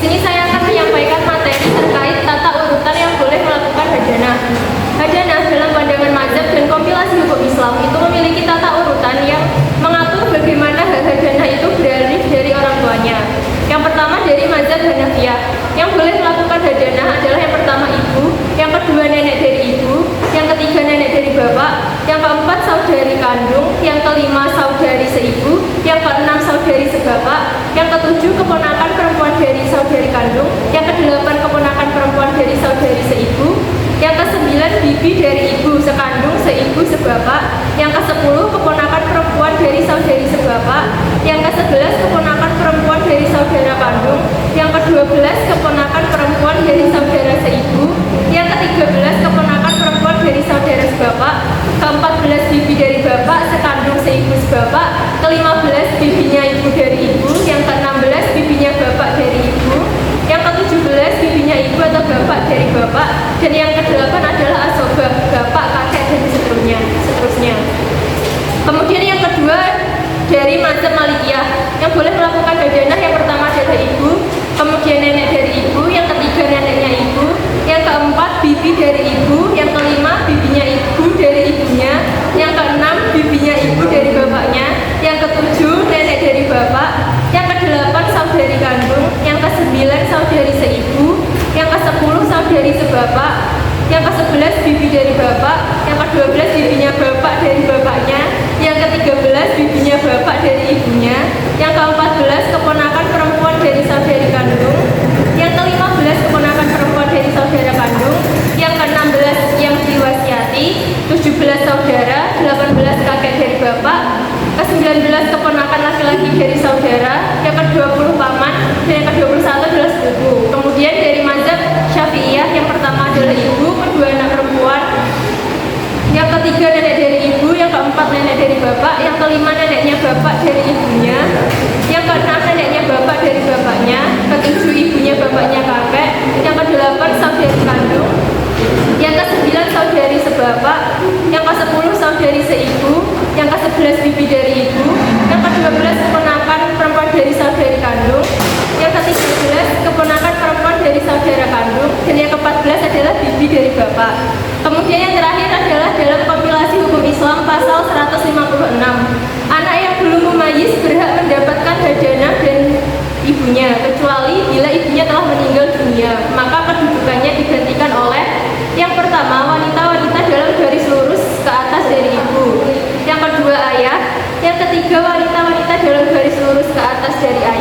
sini saya akan menyampaikan materi terkait tata urutan yang boleh melakukan hadanah. Hadanah dalam pandangan mazhab dan kompilasi hukum Islam itu memiliki tata urutan yang mengatur bagaimana hak hadanah itu beralih dari orang tuanya. Yang pertama dari mazhab Hanafiyah, yang boleh melakukan hadanah adalah yang pertama ibu, yang kedua nenek dari ibu, yang ketiga nenek dari bapak, yang keempat saudari kandung, yang kelima saudari seibu, yang keenam saudari sebapak, yang ketujuh keponakan perempuan dari saudari kandung, yang kedelapan keponakan perempuan dari saudari seibu, yang kesembilan bibi dari ibu sekandung seibu sebapak, yang kesepuluh keponakan perempuan dari saudari sebapak, yang kesebelas keponakan perempuan dari saudara kandung, yang ke-12 keponakan perempuan dari saudara seibu, yang ke-13 keponakan perempuan dari saudara sebapak, ke-14 bibi dari bapak sekandung seibu sebapak, ke-15 bibinya ibu dari ibu, yang ke-16 bibinya bapak dari ibu, yang ke-17 bibinya ibu atau bapak dari bapak, dan yang ke-8 adalah asobah, bapak, kakek, dan seterusnya. Kemudian yang kedua dari mazhab Malikiyah, yang boleh melakukan hadanah yang pertama adalah ibu, kemudian nenek dari ibu, yang ketiga neneknya ibu, yang keempat bibi dari ibu, yang kelima bibinya ibu dari ibunya, yang keenam bibinya ibu dari bapaknya, yang ketujuh nenek dari bapak, yang kedelapan saudari kandung, yang kesembilan saudari seibu, yang kesepuluh saudari sebapak, yang ke-11 bibi dari bapak, yang ke-12 bibinya bapak dari bapaknya, yang ke-13 bibinya bapak dari ibunya, yang ke-14 keponakan perempuan dari saudari kandung, yang ke-15 keponakan perempuan dari saudara kandung, yang ke-16 yang diwasiati, 17 saudara, 18 kakek dari bapak, ke-19 keponakan laki-laki dari saudara, yang ke-20 paman, dan yang ke-21 adalah sepupu. Kemudian dari mazhab Syafi'iyah, yang pertama adalah ibu, kedua anak perempuan, yang ketiga nenek dari ibu, yang keempat nenek dari bapak, yang kelima neneknya bapak dari ibunya, yang keenam neneknya bapak dari bapaknya, ketujuh ibunya bapaknya kakek, yang kedelapan saudari kandung, yang ke-9 saudari sebapak, yang ke-10 saudari seibu, yang ke-11 bibi dari ibu, yang ke-12 keponakan perempuan dari saudari kandung, yang ke-13 keponakan perempuan dari saudara kandung, dan yang ke-14 adalah bibi dari bapak. Kemudian yang terakhir adalah dalam kompilasi hukum Islam pasal 156, anak yang belum mumayyiz berhak mendapatkan hadanah dan ibunya, kecuali bila ibunya telah meninggal dunia, maka kedudukannya digantikan oleh yang pertama wanita-wanita dalam garis lurus ke atas dari ibu, yang kedua ayah, yang ketiga wanita-wanita dalam garis lurus ke atas dari ayah,